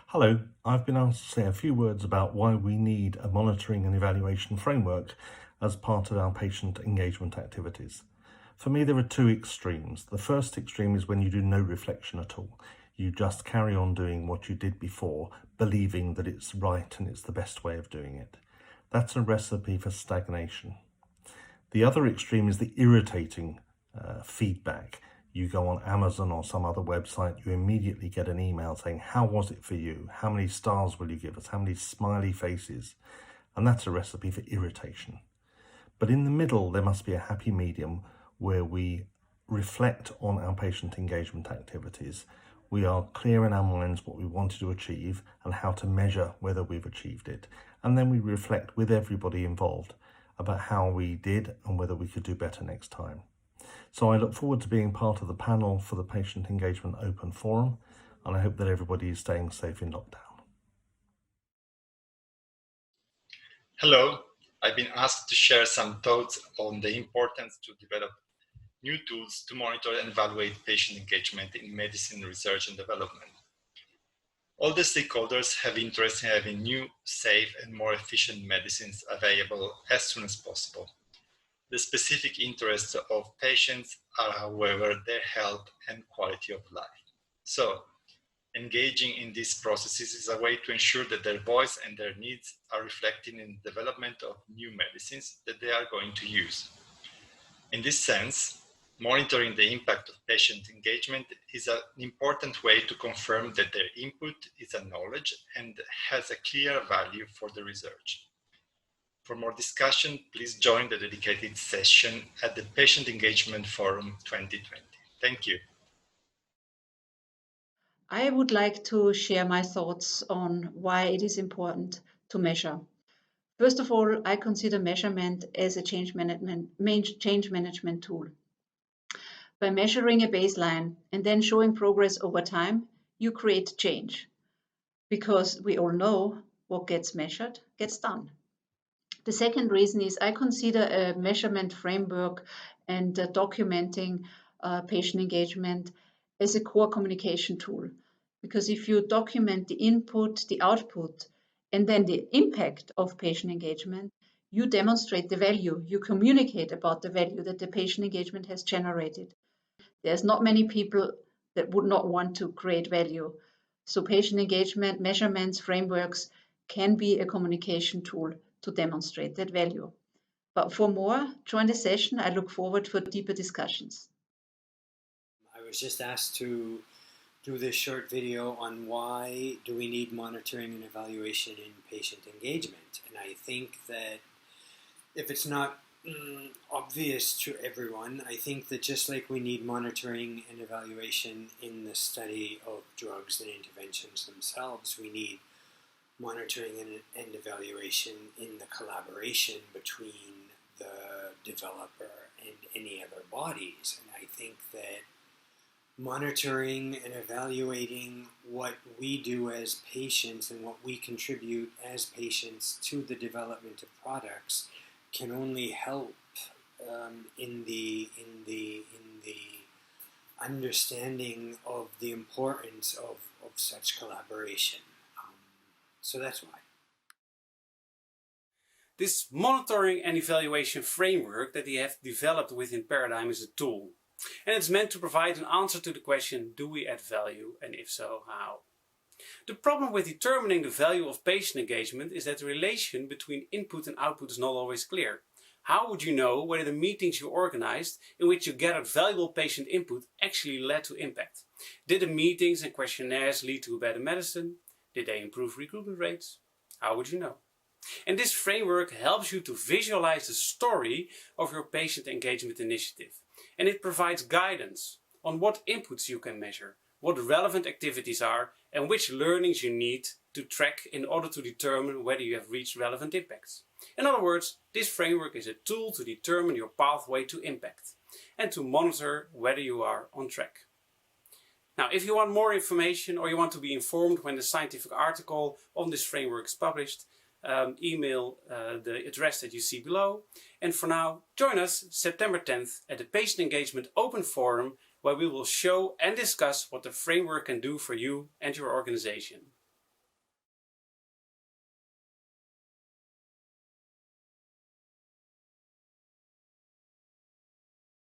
Hello, I've been asked to say a few words about why we need a monitoring and evaluation framework as part of our patient engagement activities. For me, there are two extremes. The first extreme is when you do no reflection at all. You just carry on doing what you did before, believing that it's right and it's the best way of doing it. That's a recipe for stagnation. The other extreme is the irritating feedback. You go on Amazon or some other website, you immediately get an email saying, how was it for you? How many stars will you give us? How many smiley faces? And that's a recipe for irritation. But in the middle, there must be a happy medium where we reflect on our patient engagement activities. We are clear in our minds what we wanted to achieve and how to measure whether we've achieved it. And then we reflect with everybody involved about how we did and whether we could do better next time. So I look forward to being part of the panel for the Patient Engagement Open Forum, and I hope that everybody is staying safe in lockdown. Hello, I've been asked to share some thoughts on the importance to develop new tools to monitor and evaluate patient engagement in medicine research and development. All the stakeholders have interest in having new, safe, and more efficient medicines available as soon as possible. The specific interests of patients are, however, their health and quality of life. So, engaging in these processes is a way to ensure that their voice and their needs are reflected in the development of new medicines that they are going to use. In this sense, monitoring the impact of patient engagement is an important way to confirm that their input is acknowledged and has a clear value for the research. For more discussion, please join the dedicated session at the Patient Engagement Forum 2020. Thank you. I would like to share my thoughts on why it is important to measure. First of all, I consider measurement as a change management tool. By measuring a baseline and then showing progress over time, you create change. Because we all know what gets measured gets done. The second reason is I consider a measurement framework and documenting patient engagement as a core communication tool. Because if you document the input, the output, and then the impact of patient engagement, you demonstrate the value, you communicate about the value that the patient engagement has generated. There's not many people that would not want to create value. So patient engagement measurements, frameworks can be a communication tool to demonstrate that value. But for more, join the session. I look forward for deeper discussions. I was just asked to do this short video on why do we need monitoring and evaluation in patient engagement. And I think that if it's not obvious to everyone, I think that just like we need monitoring and evaluation in the study of drugs and interventions themselves, we need monitoring and evaluation in the collaboration between the developer and any other bodies. And I think that monitoring and evaluating what we do as patients and what we contribute as patients to the development of products can only help in the understanding of the importance of such collaboration. So that's why. This monitoring and evaluation framework that we have developed within Paradigm is a tool. And it's meant to provide an answer to the question, do we add value, and if so, how? The problem with determining the value of patient engagement is that the relation between input and output is not always clear. How would you know whether the meetings you organized in which you gathered valuable patient input actually led to impact? Did the meetings and questionnaires lead to better medicine? Did they improve recruitment rates? How would you know? And this framework helps you to visualize the story of your patient engagement initiative. And it provides guidance on what inputs you can measure, what relevant activities are, and which learnings you need to track in order to determine whether you have reached relevant impacts. In other words, this framework is a tool to determine your pathway to impact and to monitor whether you are on track. Now, if you want more information or you want to be informed when the scientific article on this framework is published, email the address that you see below. And for now, join us September 10th at the Patient Engagement Open Forum, where we will show and discuss what the framework can do for you and your organization.